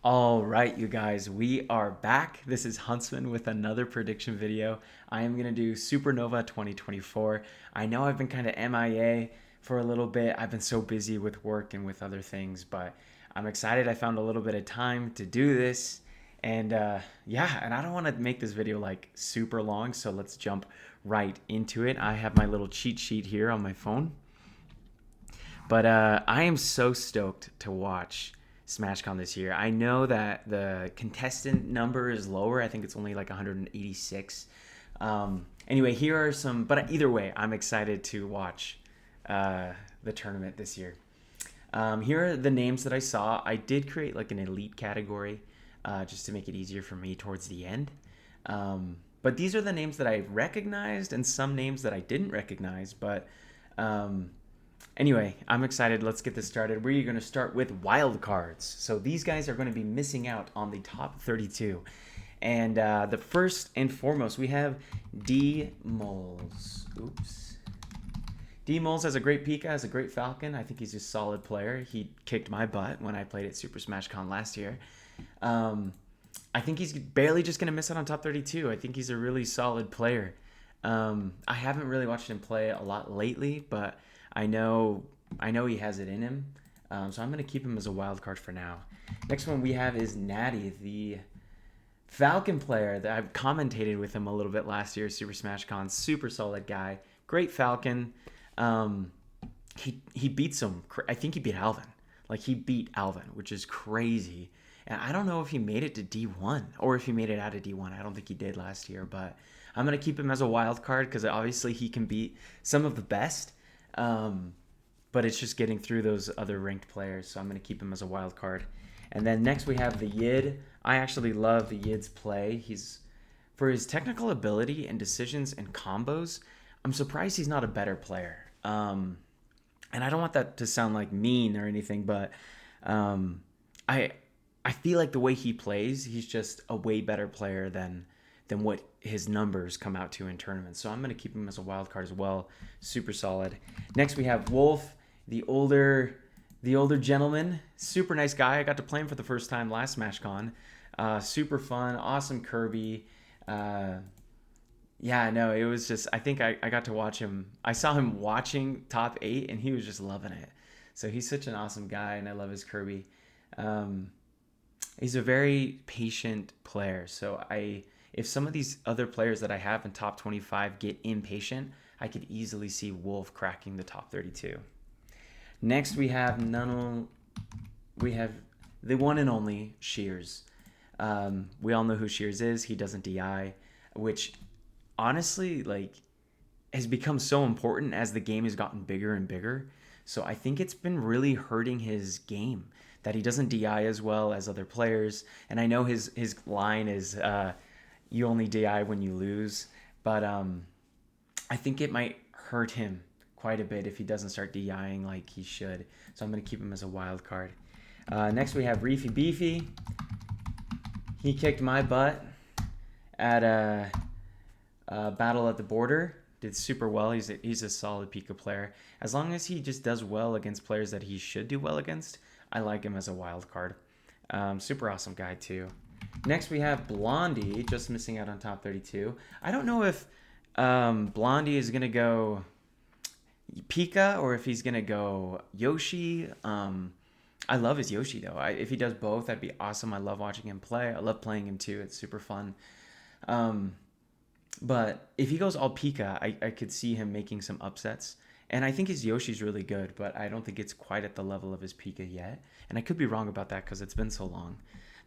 All right, you guys, we are back. This is Huntsman with another prediction video. I am going to do Supernova 2024. I know I've been kind of MIA for a little bit. I've been so busy with work and with other things, but I'm excited I found a little bit of time to do this. And yeah, and I don't want to make this video like super long, so let's jump right into it. I have my little cheat sheet here on my phone. But I am so stoked to watch SmashCon this year. I know that the contestant number is lower. I think it's only like 186. Anyway, here are some. But either way, I'm excited to watch the tournament this year. Here are the names that I saw. I did create like an elite category just to make it easier for me towards the end. But these are the names that I recognized and some names that I didn't recognize. But anyway, I'm excited. Let's get this started. We're going to start with wild cards. So these guys are going to be missing out on the top 32. And the first and foremost, we have D Moles. Oops. D Moles has a great Pika, has a great Falcon. I think he's a solid player. He kicked my butt when I played at Super Smash Con last year. I think he's barely just going to miss out on top 32. I think he's a really solid player. I haven't really watched him play a lot lately, but I know he has it in him. So I'm going to keep him as a wild card for now. Next one we have is Natty, the Falcon player that I've commentated with him a little bit last year, Super Smash Con. Super solid guy. Great Falcon. He beat some. I think he beat Alvin. Like he beat Alvin, which is crazy. And I don't know if he made it to D1 or if he made it out of D1. I don't think he did last year, but I'm going to keep him as a wild card because obviously he can beat some of the best. But it's just getting through those other ranked players, so I'm going to keep him as a wild card. And then next we have the Yid. I actually love the Yid's play. For his technical ability and decisions and combos, I'm surprised he's not a better player. And I don't want that to sound like mean or anything, but I feel like the way he plays, he's just a way better player than what his numbers come out to in tournaments. So I'm going to keep him as a wild card as well. Super solid. Next we have Wolf, the older gentleman. Super nice guy. I got to play him for the first time last SmashCon. Super fun. Awesome Kirby. Yeah, no, it was just, I think I got to watch him. I saw him watching top 8 and he was just loving it. So he's such an awesome guy and I love his Kirby. He's a very patient player. So if some of these other players that I have in top 25 get impatient, I could easily see Wolf cracking the top 32. Next, we have the one and only Shears. We all know who Shears is. He doesn't DI, which honestly, like, has become so important as the game has gotten bigger and bigger. So I think it's been really hurting his game that he doesn't DI as well as other players. And I know his line is you only DI when you lose, but I think it might hurt him quite a bit if he doesn't start DIing like he should. So I'm going to keep him as a wild card. Next we have Reefy Beefy. He kicked my butt at a battle at the border. Did super well. He's a solid Pika player. As long as he just does well against players that he should do well against, I like him as a wild card. Super awesome guy too. Next we have Blondie, just missing out on top 32. I don't know if Blondie is going to go Pika or if he's going to go Yoshi. I love his Yoshi though. If he does both, that'd be awesome. I love watching him play. I love playing him too. It's super fun. But if he goes all Pika, I could see him making some upsets. And I think his Yoshi's really good, but I don't think it's quite at the level of his Pika yet. And I could be wrong about that because it's been so long.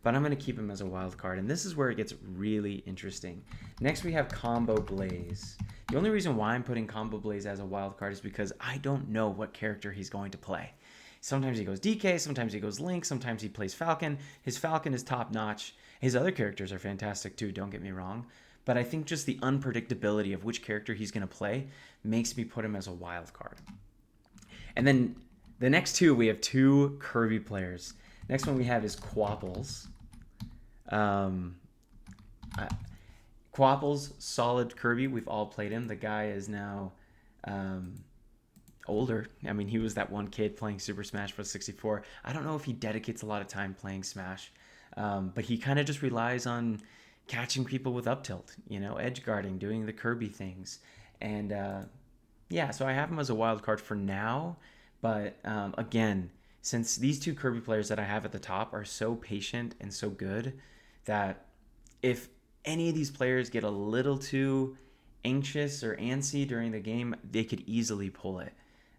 But I'm going to keep him as a wild card. And this is where it gets really interesting. Next, we have Combo Blaze. The only reason why I'm putting Combo Blaze as a wild card is because I don't know what character he's going to play. Sometimes he goes DK, sometimes he goes Link, sometimes he plays Falcon. His Falcon is top notch. His other characters are fantastic too, don't get me wrong. But I think just the unpredictability of which character he's going to play makes me put him as a wild card. And then the next two, we have two Kirby players. Next one we have is Quapples. Quapples, solid Kirby. We've all played him. The guy is now older. I mean, he was that one kid playing Super Smash Bros. 64. I don't know if he dedicates a lot of time playing Smash. But he kind of just relies on catching people with up tilt, edge guarding, doing the Kirby things. And yeah, so I have him as a wild card for now. But again, since these two Kirby players that I have at the top are so patient and so good, that if any of these players get a little too anxious or antsy during the game, they could easily pull it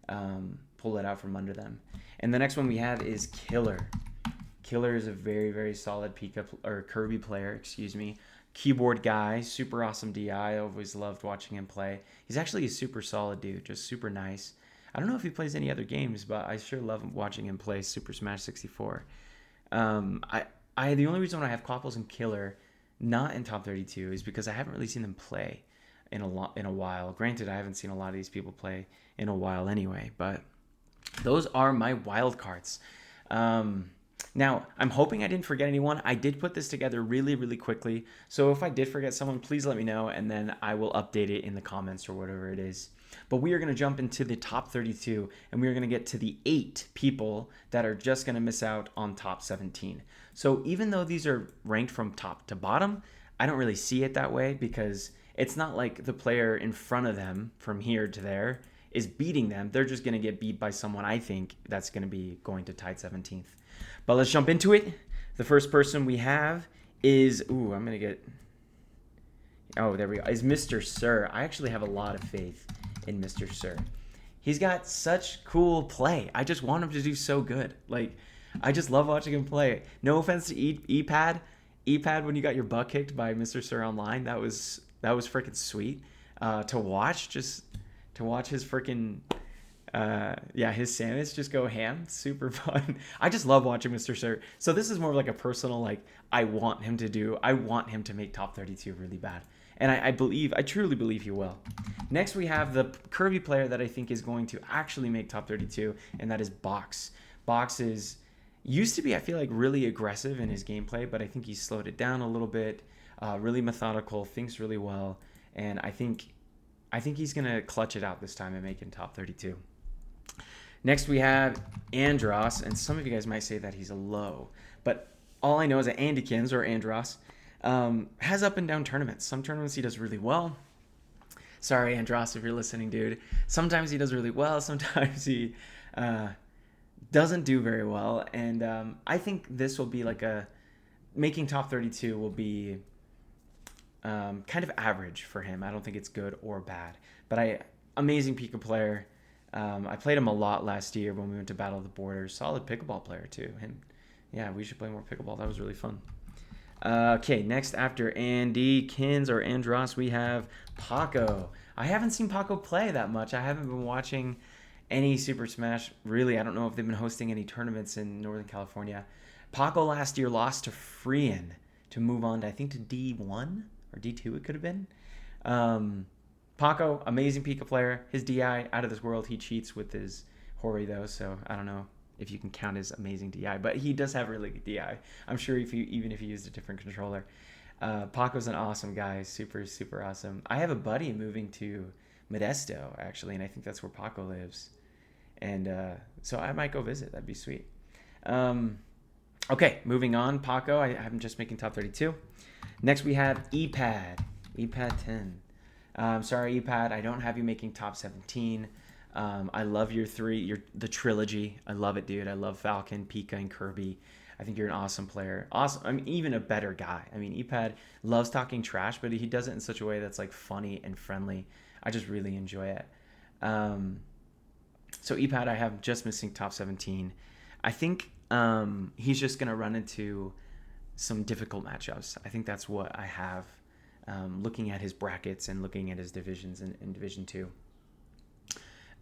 out from under them. And the next one we have is Killer. Killer is a very, very solid Pika or Kirby player, excuse me. Keyboard guy, super awesome DI. I always loved watching him play. He's actually a super solid dude, just super nice. I don't know if he plays any other games, but I sure love watching him play Super Smash 64. The only reason why I have Quapples and Killer not in top 32 is because I haven't really seen them play in a while. Granted, I haven't seen a lot of these people play in a while anyway, but those are my wild cards. Now, I'm hoping I didn't forget anyone. I did put this together really, really quickly. So if I did forget someone, please let me know, and then I will update it in the comments or whatever it is. But we are going to jump into the top 32, and we are going to get to the 8 people that are just going to miss out on top 17. So even though these are ranked from top to bottom, I don't really see it that way, because it's not like the player in front of them from here to there is beating them. They're just going to get beat by someone I think that's going to be going to tied 17th. But let's jump into it. The first person we have is, there we go, is Mr. Sir. I actually have a lot of faith in Mr. Sir. He's got such cool play. I just want him to do so good. Like, I just love watching him play. No offense to E-Pad. E-Pad, when you got your butt kicked by Mr. Sir online, that was freaking sweet to watch. Just to watch his freaking his Samus just go ham. Super fun. I just love watching Mr. Sir. So this is more of like a personal, like, I want him to make top 32 really bad. And I truly believe he will. Next, we have the Kirby player that I think is going to actually make top 32, and that is Box. Box used to be, I feel like, really aggressive in his gameplay, but I think he's slowed it down a little bit. Really methodical, thinks really well, and I think he's gonna clutch it out this time and make it top 32. Next, we have Andros, and some of you guys might say that he's a low, but all I know is that Andykins, or Andros, has up and down tournaments. Some tournaments he does really well. Sorry, Andros, if you're listening, dude. Sometimes he does really well. Sometimes he doesn't do very well. And I think this will be like making top 32 will be kind of average for him. I don't think it's good or bad. But amazing Pika player. I played him a lot last year when we went to Battle of the Borders. Solid pickleball player, too. Yeah, we should play more pickleball. That was really fun. Okay, next after Andykins or Andros, we have Paco. I haven't seen Paco play that much. I haven't been watching any Super Smash. Really, I don't know if they've been hosting any tournaments in Northern California. Paco last year lost to Freehan to move on to, I think, to D1 or D2 it could have been. Paco, amazing Pika player. His DI, out of this world. He cheats with his Hori, though, so I don't know if you can count his amazing DI, but he does have really good DI. I'm sure even if he used a different controller. Paco's an awesome guy, super, super awesome. I have a buddy moving to Modesto, actually, and I think that's where Paco lives. And so I might go visit. That'd be sweet. Okay, moving on. Paco, I'm just making top 32. Next, we have E-Pad. E-Pad 10. Sorry, E-Pad, I don't have you making top 17. I love your the trilogy. I love it, dude. I love Falcon, Pika, and Kirby. I think you're an awesome player. Awesome. I mean, even a better guy. I mean, E-Pad loves talking trash, but he does it in such a way that's like funny and friendly. I just really enjoy it. So E-Pad, I have just missing top 17. I think he's just gonna run into some difficult matchups. I think that's what I have. Looking at his brackets and looking at his divisions in Division 2.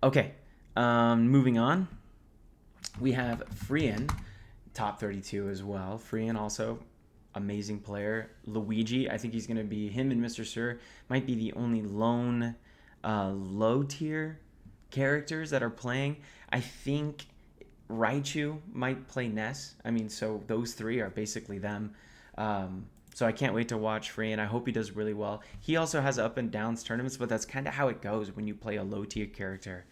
Okay, moving on. We have Freehan, top 32 as well. Freehan also, amazing player. Luigi, I think he's going to be, him and Mr. Sir might be the only lone low-tier characters that are playing. I think Raichu might play Ness. I mean, so those three are basically them. So I can't wait to watch Freehan. I hope he does really well. He also has up and downs tournaments, but that's kind of how it goes when you play a low tier character.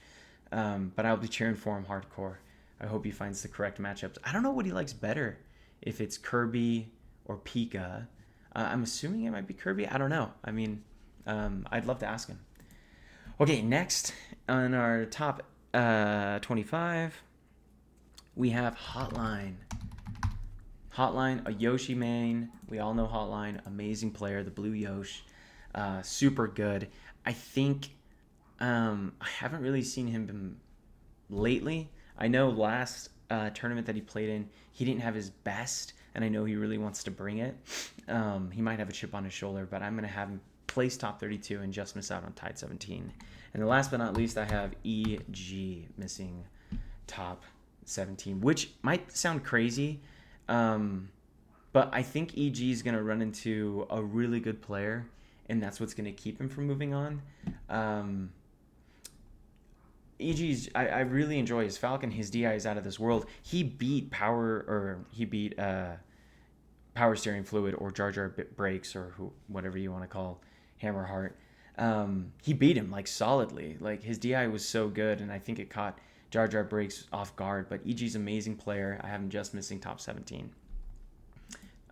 But I'll be cheering for him hardcore. I hope he finds the correct matchups. I don't know what he likes better, if it's Kirby or Pika. I'm assuming it might be Kirby. I don't know. I mean, I'd love to ask him. Okay, next on our top 25, we have Hotline. Hotline, a Yoshi main. We all know Hotline, amazing player, the blue Yosh, super good. I think I haven't really seen him lately. I know last tournament that he played in, he didn't have his best, and I know he really wants to bring it. He might have a chip on his shoulder, but I'm going to have him place top 32 and just miss out on Tide 17. And then last but not least, I have EG missing top 17, which might sound crazy, but I think EG is going to run into a really good player, and that's what's going to keep him from moving on. EG's, I really enjoy his Falcon. His DI is out of this world. He beat Power Steering Fluid or Jar Jar Breaks or whatever you want to call Hammerheart. He beat him like solidly. Like his DI was so good, and I think it caught Jar Jar Breaks off guard. But EG's amazing player. I have him just missing top 17.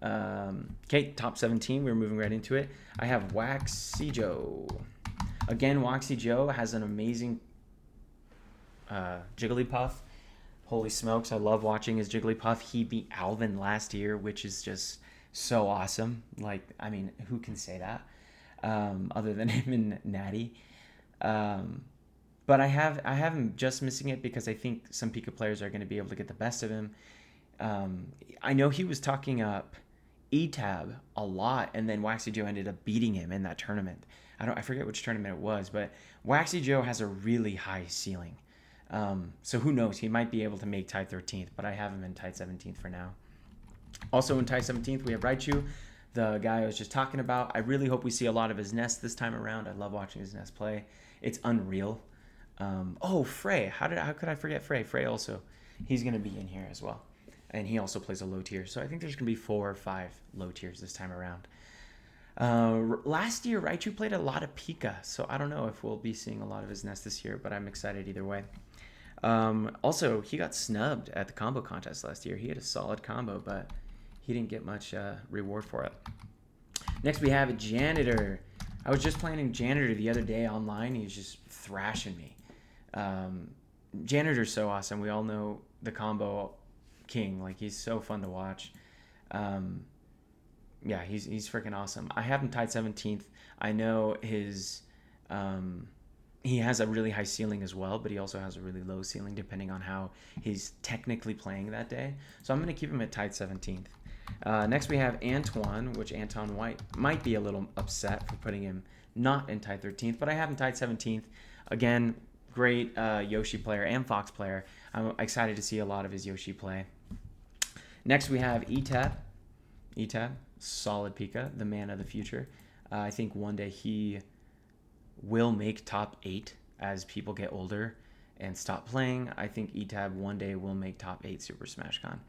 Okay, top 17. We're moving right into it. I have Waxy Joe. Again, Waxy Joe has an amazing Jigglypuff. Holy smokes, I love watching his Jigglypuff. He beat Alvin last year, which is just so awesome. Like, I mean, who can say that other than him and Natty? But I have him just missing it because I think some Pika players are going to be able to get the best of him. I know he was talking up E-Tab a lot, and then Waxy Joe ended up beating him in that tournament. I forget which tournament it was, but Waxy Joe has a really high ceiling. So who knows? He might be able to make Tide 13th, but I have him in Tide 17th for now. Also in Tide 17th, we have Raichu, the guy I was just talking about. I really hope we see a lot of his nest this time around. I love watching his nest play. It's unreal. Frey. How could I forget Frey? Frey also, he's going to be in here as well. And he also plays a low tier. So I think there's going to be 4 or 5 low tiers this time around. Last year, Raichu played a lot of Pika. So I don't know if we'll be seeing a lot of his nest this year, but I'm excited either way. Also, he got snubbed at the combo contest last year. He had a solid combo, but he didn't get much reward for it. Next, we have a Janitor. I was just playing Janitor the other day online. He was just thrashing me. Janitor's so awesome. We all know the combo king. Like, he's so fun to watch. Yeah, he's freaking awesome. I have him tied 17th. I know his... he has a really high ceiling as well, but he also has a really low ceiling depending on how he's technically playing that day. So I'm going to keep him at tied 17th. Next we have Antoine, which Anton White might be a little upset for putting him not in tied 13th, but I have him tied 17th. Again, great Yoshi player and Fox player. I'm excited to see a lot of his Yoshi play. Next we have Etab. Etab, solid Pika, the man of the future. I think one day he will make top 8 as people get older and stop playing. I think Etab one day will make top 8 Super Smash Con.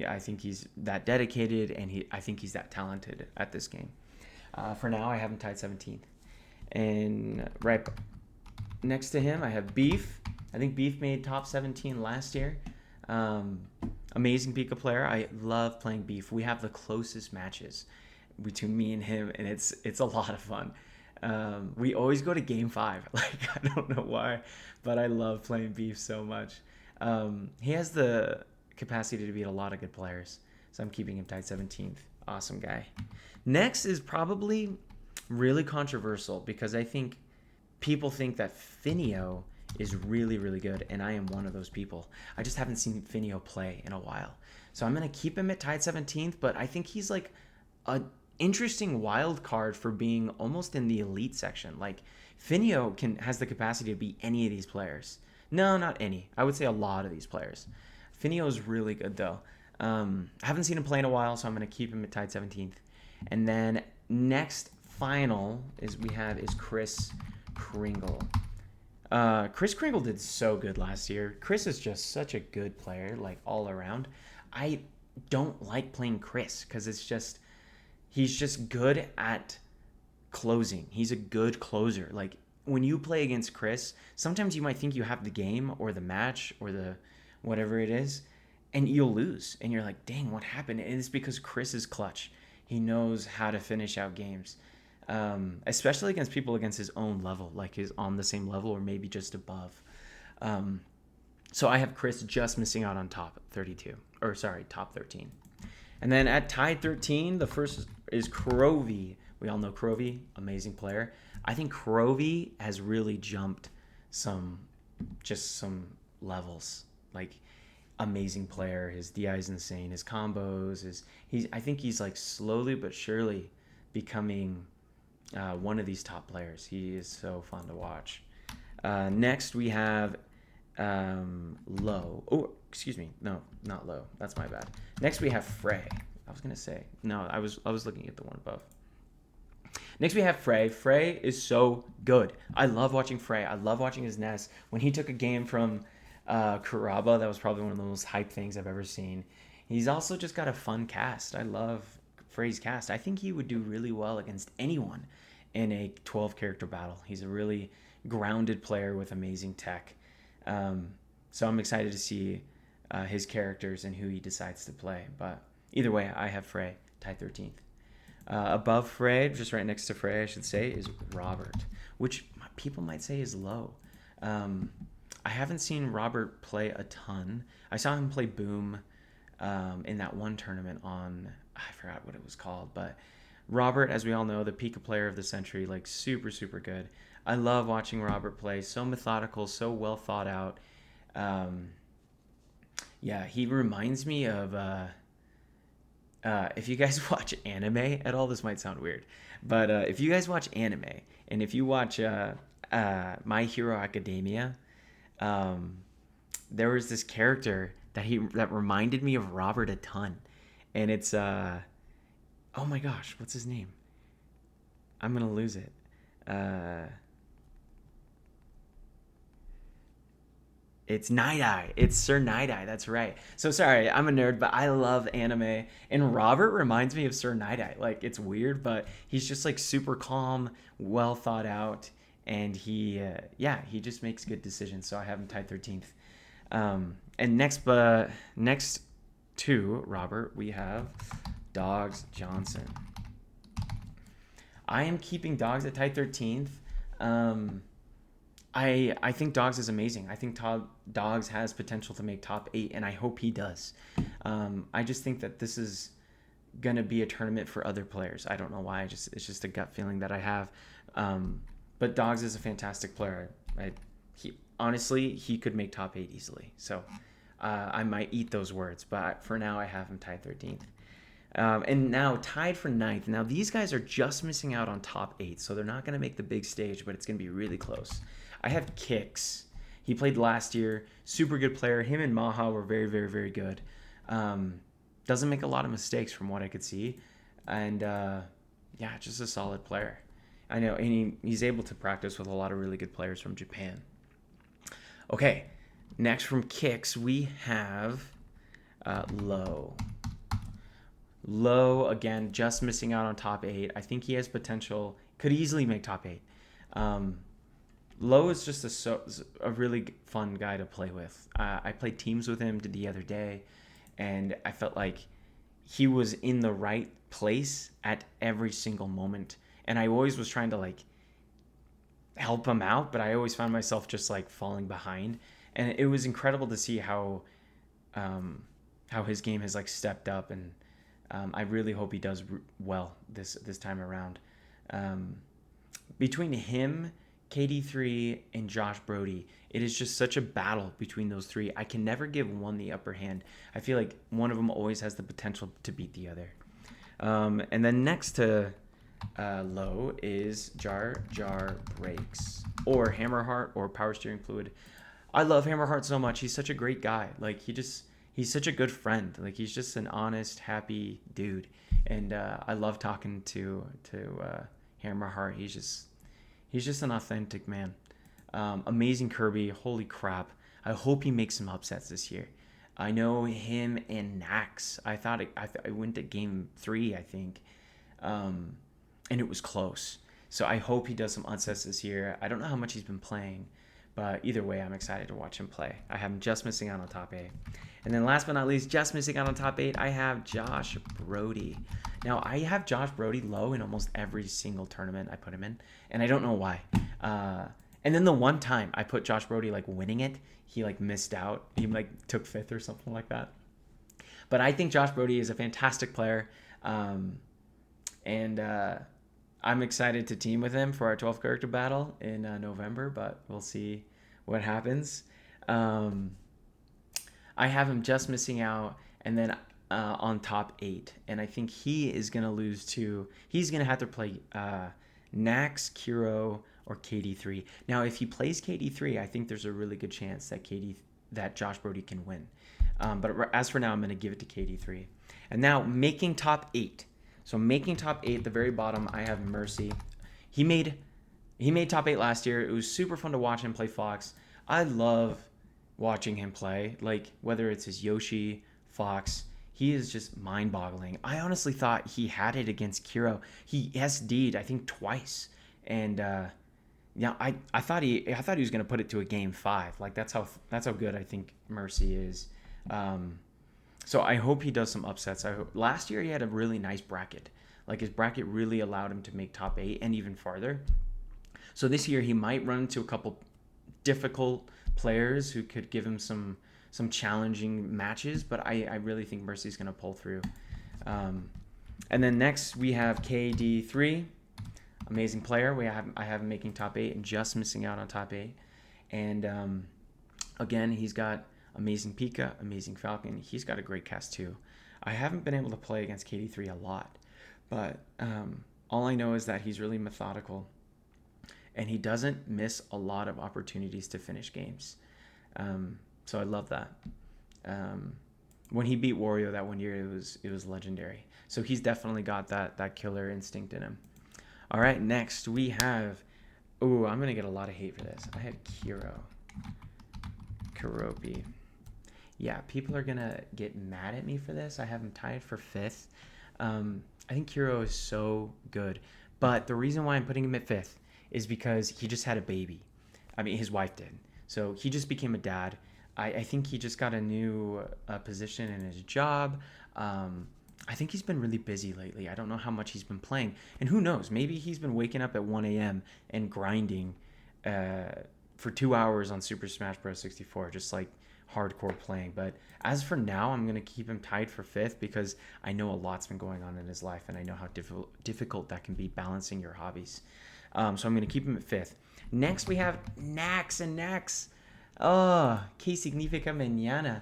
I think he's that dedicated, and I think he's that talented at this game. For now, I have him tied 17th. And right next to him, I have Beef. I think Beef made top 17 last year. Amazing Pika player. I love playing Beef. We have the closest matches between me and him, and it's a lot of fun. We always go to game 5. Like, I don't know why, but I love playing Beef so much. He has the capacity to beat a lot of good players, so I'm keeping him tied 17th. Awesome guy. Next is probably really controversial because I think people think that Finio is really, really good, and I am one of those people. I just haven't seen Finio play in a while. So I'm going to keep him at tied 17th, but I think he's like a interesting wild card for being almost in the elite section. Like, Finio has the capacity to beat any of these players. No, not any. I would say a lot of these players. Finio is really good though. I haven't seen him play in a while, so I'm going to keep him at tied 17th. And then next final is Chris Kringle. Chris Kringle did so good last year. Chris is just such a good player, like all around. I don't like playing Chris because he's just good at closing. He's a good closer. Like, when you play against Chris, sometimes you might think you have the game or the match or the whatever it is, and you'll lose. And you're like, dang, what happened? And it's because Chris is clutch. He knows how to finish out games, especially against people against his own level, like his on the same level or maybe just above. Um, so I have Chris just missing out on top 32, or sorry, top 13. And then at tied 13, the first is Crovey. We all know Crovey, amazing player. I think Crovey has really jumped some, just some levels. Like, amazing player. His DI is insane. His combos I think he's like slowly but surely becoming one of these top players. He is so fun to watch. Next we have Low. Oh, excuse me. No, not Low. That's my bad. Next we have Frey. I was gonna say no. I was looking at the one above. Next we have Frey. Frey is so good. I love watching Frey. I love watching his nest. When he took a game from Kuraba, that was probably one of the most hype things I've ever seen. He's also just got a fun cast. I love Frey's cast. I think he would do really well against anyone in a 12 character battle. He's a really grounded player with amazing tech. So I'm excited to see his characters and who he decides to play. But either way, I have Frey, tied 13th. Above Frey, just right next to Frey, I should say, is Robert, which people might say is low. I haven't seen Robert play a ton. I saw him play Boom in that one tournament on, I forgot what it was called, but Robert, as we all know, the Pika player of the century, like super, super good. I love watching Robert play. So methodical, so well thought out. Yeah, he reminds me of, if you guys watch anime at all, this might sound weird, but if you guys watch anime, and if you watch My Hero Academia, there was this character that reminded me of Robert a ton, and it's oh my gosh, what's his name? I'm gonna lose it. It's Night Eye. It's Sir Night Eye. That's right. So sorry, I'm a nerd, but I love anime. And Robert reminds me of Sir Night Eye. Like, it's weird, but he's just like super calm, well thought out, and he just makes good decisions. So I have him tied 13th. And next to Robert, we have Dogs Johnson. I am keeping Dogs at tied 13th. I think Dogs is amazing. I think Dogs has potential to make top 8, and I hope he does. I just think that this is gonna be a tournament for other players. I don't know why. It's just a gut feeling that I have. But Dogs is a fantastic player. Honestly, he could make top 8 easily. So I might eat those words, but for now I have him tied 13th. And now tied for 9th. Now these guys are just missing out on top 8, so they're not going to make the big stage, but it's going to be really close. I have Kix. He played last year. Super good player. Him and Maha were very, very, very good. Doesn't make a lot of mistakes from what I could see. And just a solid player. I know, and he's able to practice with a lot of really good players from Japan. Okay, next from Kix, we have Low. Low, again, just missing out on top 8. I think he has potential. Could easily make top 8. Low is just a really fun guy to play with. I played teams with him the other day, and I felt like he was in the right place at every single moment. And I always was trying to like help him out, but I always found myself just like falling behind. And it was incredible to see how his game has like stepped up, and I really hope he does well this time around. Between him, KD3, and Josh Brody, it is just such a battle between those three. I can never give one the upper hand. I feel like one of them always has the potential to beat the other. And then next to Low is Jar Breaks, or Hammerheart, or Power Steering Fluid. I love Hammerheart so much. He's such a great guy. Like, he's such a good friend. Like, he's just an honest, happy dude. And I love talking to Hammerheart. He's just an authentic man. Amazing Kirby. Holy crap. I hope he makes some upsets this year. I know him and Nax. I went to game 3, I think. And it was close. So I hope he does some upsets this year. I don't know how much he's been playing, But either way, I'm excited to watch him play. I have him just missing out on top 8. And then last but not least, just missing out on top 8, I have Josh Brody. Now, I have Josh Brody low in almost every single tournament I put him in, and I don't know why. And then the one time I put Josh Brody like winning it, he like missed out. He like took 5th or something like that. But I think Josh Brody is a fantastic player, and I'm excited to team with him for our 12 character battle in November, but we'll see what happens. I have him just missing out, and then on top 8, and I think he is going to lose to, he's going to have to play Nax, Kiro, or KD3. Now, if he plays KD3, I think there's a really good chance that Josh Brody can win. But as for now, I'm going to give it to KD3. And now, making top 8. So making top 8, at the very bottom, I have Mercy. He made top 8 last year. It was super fun to watch him play Fox. I love watching him play. Like, whether it's his Yoshi, Fox, he is just mind-boggling. I honestly thought he had it against Kiro. He SD'd, I think, twice. And I thought he was going to put it to a game 5. Like, that's how good I think Mercy is. So I hope he does some upsets. Last year he had a really nice bracket. Like, his bracket really allowed him to make top 8 and even farther. So this year he might run into a couple difficult players who could give him some challenging matches, but I really think Mercy's going to pull through. And then next we have KD3, amazing player. I have him making top 8 and just missing out on top 8. And again, he's got amazing Pika, amazing Falcon. He's got a great cast too. I haven't been able to play against KD3 a lot, but all I know is that he's really methodical, and he doesn't miss a lot of opportunities to finish games. So I love that. When he beat Wario that one year, it was legendary. So he's definitely got that killer instinct in him. All right, next we have. Ooh, I'm gonna get a lot of hate for this. I had Kuropi. Yeah, people are gonna get mad at me for this. I have him tied for 5th. I think Kiro is so good, but the reason why I'm putting him at 5th is because he just had a baby. I mean, his wife did. So he just became a dad. I think he just got a new position in his job. I think he's been really busy lately. I don't know how much he's been playing. And who knows? Maybe he's been waking up at 1 a.m. and grinding for 2 hours on Super Smash Bros. 64, just like hardcore playing. But as for now, I'm going to keep him tied for 5th because I know a lot's been going on in his life, and I know how difficult that can be balancing your hobbies. So I'm going to keep him at 5th. Next, we have Nax and Nax. Oh, que significa mañana.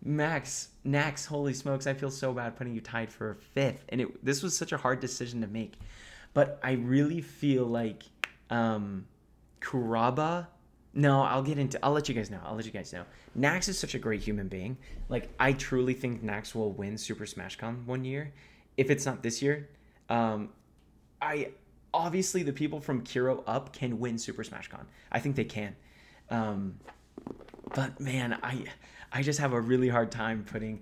Nax, holy smokes, I feel so bad putting you tied for 5th. And this was such a hard decision to make. But I really feel like Kuraba. No, I'll let you guys know. Nax is such a great human being. Like, I truly think Nax will win Super Smash Con one year. If it's not this year. Obviously the people from Kiro up can win Super Smash Con. I think they can. But man, I just have a really hard time putting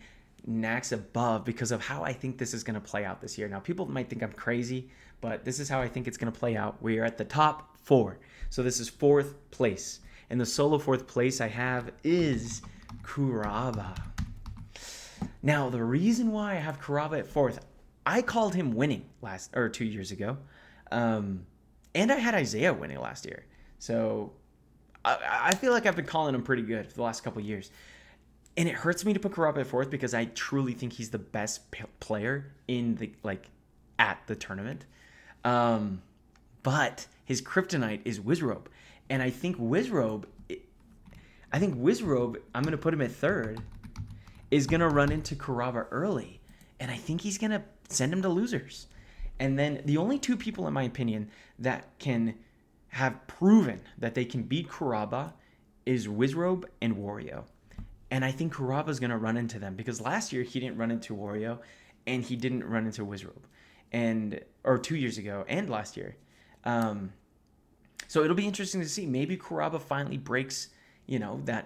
Nax above because of how I think this is going to play out this year. Now, people might think I'm crazy, but this is how I think it's going to play out. We are at the top 4. So this is 4th place. And the solo 4th place I have is Kuraba. Now, the reason why I have Kuraba at 4th, I called him winning 2 years ago. And I had Isaiah winning last year. So I feel like I've been calling him pretty good for the last couple of years. And it hurts me to put Kuraba at 4th because I truly think he's the best player at the tournament. But his kryptonite is Wizrobe. And I think Wizrobe, I'm going to put him at 3rd, is going to run into Kuraba early. And I think he's going to send him to losers. And then the only 2 people, in my opinion, that can have proven that they can beat Kuraba is Wizrobe and Wario. And I think Kuraba's going to run into them because last year he didn't run into Wario and he didn't run into Wizrobe. Or 2 years ago and last year. So it'll be interesting to see. Maybe Kuraba finally breaks, that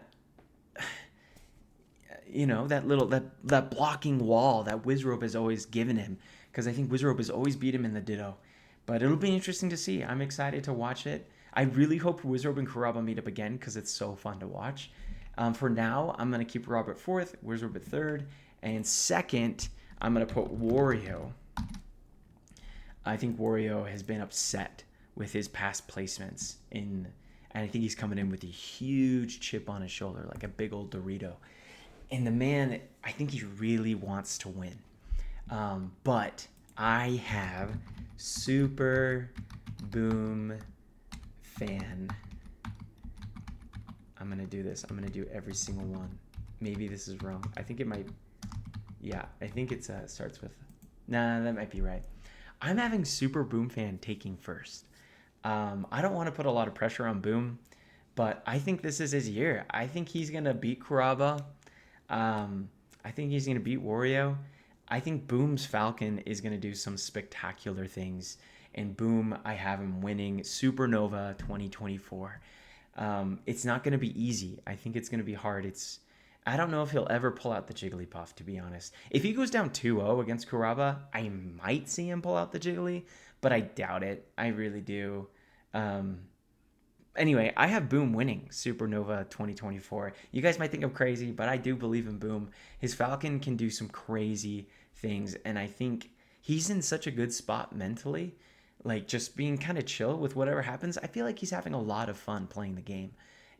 blocking wall that Wizrobe has always given him. Because I think Wizrobe has always beat him in the Ditto. But it'll be interesting to see. I'm excited to watch it. I really hope Wizrobe and Kuraba meet up again because it's so fun to watch. For now, I'm going to keep Rob at 4th, Wizrobe at 3rd, and 2nd, I'm going to put Wario. I think Wario has been upset with his past placements and I think he's coming in with a huge chip on his shoulder, like a big old Dorito. And the man, I think he really wants to win. But I have Super Boom Fan. I'm going to do this. I'm going to do every single one. Maybe this is wrong. I think it might. Yeah, I think it starts with. Nah, that might be right. I'm having Super Boom Fan taking first. I don't want to put a lot of pressure on Boom, but I think this is his year. I think he's going to beat Kuraba. I think he's going to beat Wario. I think Boom's Falcon is going to do some spectacular things. And Boom, I have him winning Supernova 2024. It's not going to be easy. I think it's going to be hard. I don't know if he'll ever pull out the Jigglypuff, to be honest. If he goes down 2-0 against Kuraba, I might see him pull out the Jiggly, but I doubt it. I really do. Anyway, I have Boom winning Supernova 2024. You guys might think I'm crazy, but I do believe in Boom. His Falcon can do some crazy things, and I think he's in such a good spot mentally, like just being kind of chill with whatever happens. I feel like he's having a lot of fun playing the game,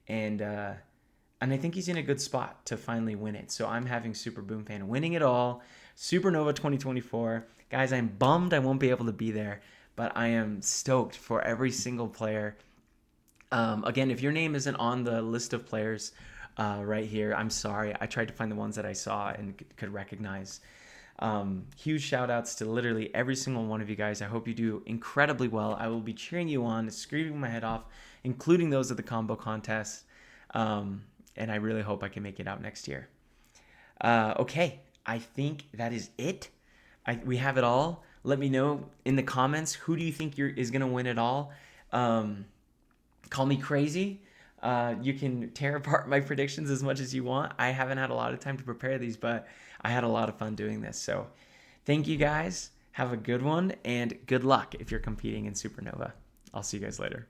and I think he's in a good spot to finally win it. So I'm having Super Boom Fan winning it all, Supernova 2024. Guys, I'm bummed I won't be able to be there, but I am stoked for every single player. Again, if your name isn't on the list of players right here, I'm sorry. I tried to find the ones that I saw and could recognize. Huge shout outs to literally every single one of you guys. I hope you do incredibly well. I will be cheering you on, screaming my head off, including those of the combo contest. And I really hope I can make it out next year. Okay, I think that is it. We have it all. Let me know in the comments, who do you think is going to win it all? Call me crazy. You can tear apart my predictions as much as you want. I haven't had a lot of time to prepare these, but I had a lot of fun doing this. So thank you guys. Have a good one, and good luck if you're competing in Supernova. I'll see you guys later.